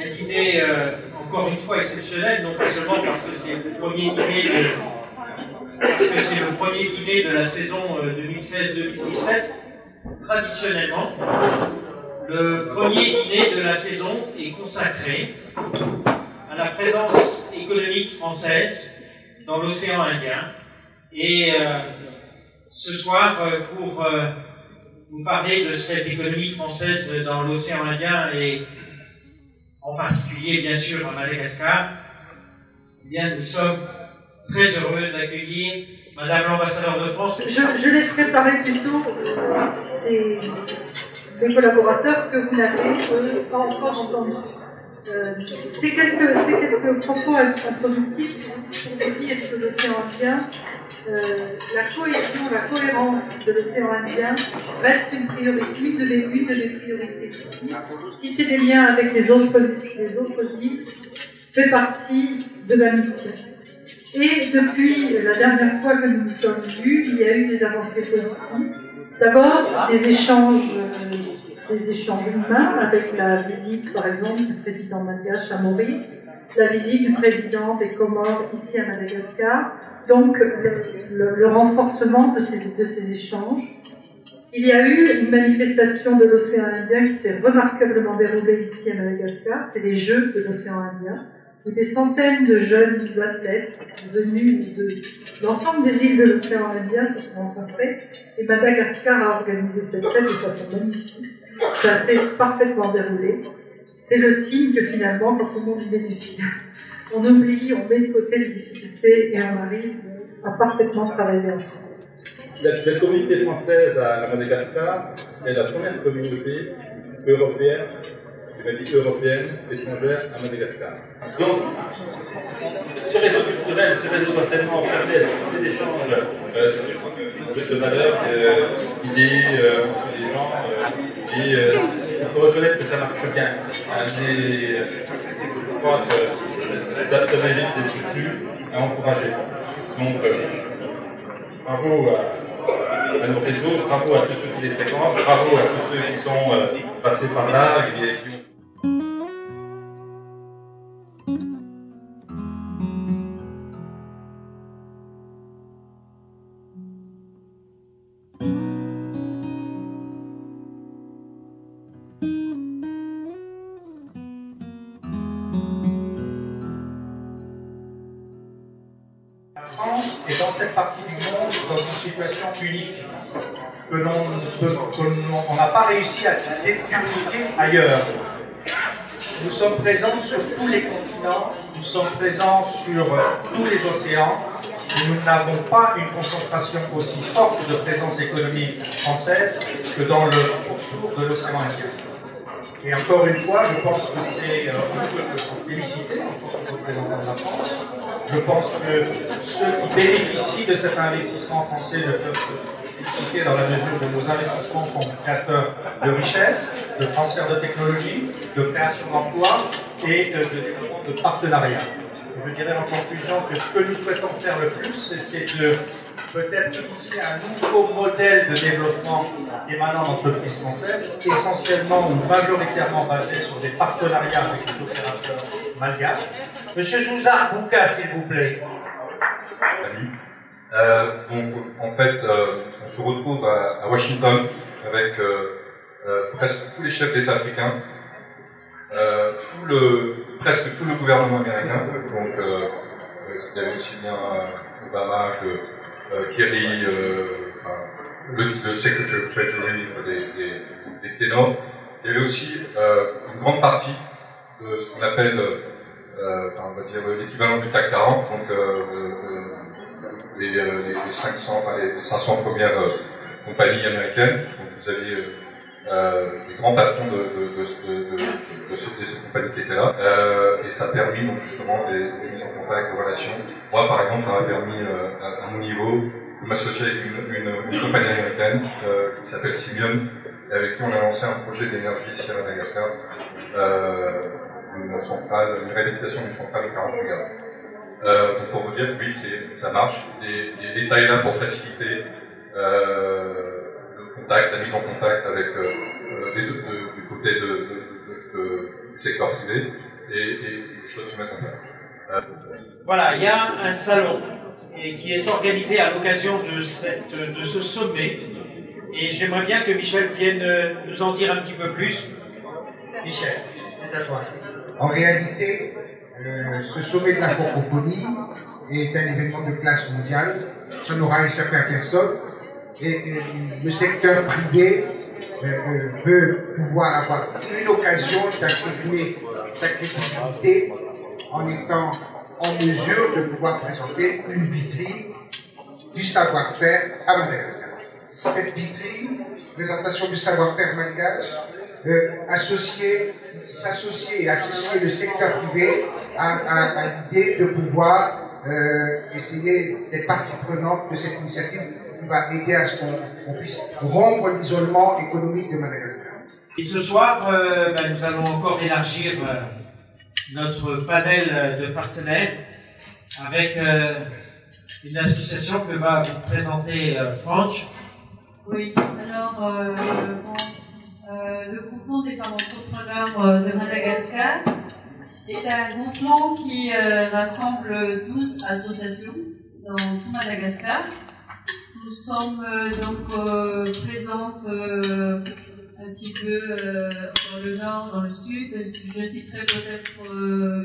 un dîner encore une fois exceptionnel, non pas seulement parce que c'est le premier dîner de la saison 2016-2017. Traditionnellement, le premier dîner de la saison est consacré à la présence économique française dans l'océan Indien. Et ce soir, pour vous parler de cette économie française dans l'océan Indien et en particulier, bien sûr, à Madagascar, eh bien, nous sommes très heureux d'accueillir Madame l'ambassadeur de France. Je laisserai parler plutôt les collaborateurs que vous n'avez pas encore entendus. Ces quelques propos introductifs pour vous dire que l'océan Indien, la cohésion, la cohérence de l'océan Indien reste une priorité, une de mes priorités ici. Tisser des liens avec les autres îles fait partie de ma mission. Et depuis la dernière fois que nous nous sommes vus, il y a eu des avancées positives. D'abord, des échanges humains avec la visite, par exemple, du président malgache à Maurice, la visite du président des Comores ici à Madagascar, donc le renforcement de ces échanges. Il y a eu une manifestation de l'océan Indien qui s'est remarquablement déroulée ici à Madagascar, c'est les Jeux de l'océan Indien, où des centaines de jeunes athlètes venus de l'ensemble des îles de l'océan Indien se sont rencontrés, et Madagascar a organisé cette fête de façon magnifique. Ça s'est parfaitement déroulé. C'est le signe que finalement, quand tout le monde vient du ciel, on oublie, on met de côté les difficultés et on arrive à parfaitement travailler ensemble. La communauté française à Madagascar est la première communauté européenne, étrangère à Madagascar. Donc, ce réseau culturel, ce réseau d'enseignement permet ces échanges de valeurs, d'idées, des gens, et il faut reconnaître que ça marche bien. Je crois que ça mérite d'être soutenu et encouragé. Donc, bravo à nos réseaux, bravo à tous ceux qui les fréquentent, bravo à tous ceux qui sont passés par là et qui ont... Et dans cette partie du monde, dans une situation unique que l'on n'a pas réussi à dupliquer ailleurs. Nous sommes présents sur tous les continents, nous sommes présents sur tous les océans, et nous n'avons pas une concentration aussi forte de présence économique française que dans le pourtour de l'océan Indien. Et encore une fois, je pense que c'est on peut se féliciter en tant que représentant de la France. Je pense que ceux qui bénéficient de cet investissement français ne peuvent se féliciter dans la mesure où nos investissements sont créateurs de richesse, de transfert de technologie, de création d'emplois et de développement de partenariats. Je dirais en conclusion que ce que nous souhaitons faire le plus, c'est de peut-être initier un nouveau modèle de développement émanant d'entreprises françaises, essentiellement ou majoritairement basé sur des partenariats avec les opérateurs malgaches. Monsieur Zouzar Bouka, s'il vous plaît. Salut. Donc, en fait, on se retrouve à Washington avec presque tous les chefs d'État africains, presque tout le gouvernement américain. Donc, il y avait aussi bien Obama que Kerry, le Secretary of Treasury, des ténors. Il y avait aussi une grande partie de ce qu'on appelle on va dire l'équivalent du CAC 40, donc les 500 premières compagnies américaines. Donc vous aviez les grands patrons de ces compagnies qui étaient là, et ça a permis donc justement des mises en contact, des relations. Moi par exemple, ça m'a permis à mon niveau de m'associer avec une compagnie américaine qui s'appelle Simion, et avec qui on a lancé un projet d'énergie ici à Madagascar. Une réhabilitation d'une centrale de 40 MW. Donc pour vous dire, oui, ça marche. Les détails là pour faciliter le contact, la mise en contact avec du côté du secteur privé. les choses se mettent en place. Voilà, il y a un salon qui est organisé à l'occasion de ce sommet. Et j'aimerais bien que Michel vienne nous en dire un petit peu plus. Michel, c'est à toi. En réalité, ce sommet de la francophonie est un événement de classe mondiale. Ça n'aura échappé à personne. Et le secteur privé veut pouvoir avoir une occasion d'affirmer sa crédibilité en étant en mesure de pouvoir présenter une vitrine du savoir-faire à Madagascar. Cette vitrine, présentation du savoir-faire malgache, s'associer et associer le secteur privé à l'idée de pouvoir essayer d'être partie prenante de cette initiative qui va aider à ce qu'on puisse rompre l'isolement économique de Madagascar. Et ce soir, nous allons encore élargir notre panel de partenaires avec une association que va vous présenter Franch. Oui, alors le groupement des femmes entrepreneurs de Madagascar est un groupement qui rassemble 12 associations dans tout Madagascar. Nous sommes donc présentes un petit peu dans le nord, dans le sud. Je citerai peut-être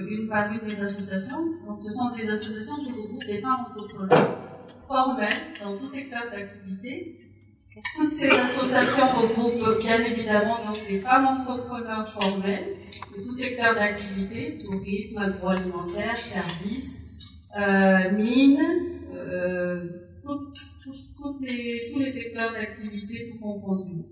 une par une des associations. Donc, ce sont des associations qui regroupent des femmes entrepreneurs formelles dans tout secteur d'activité. Toutes ces associations regroupent bien évidemment donc des femmes entrepreneurs formelles de tout secteur d'activité, tourisme, agroalimentaire, services, mines, tous les secteurs d'activité tout confondus.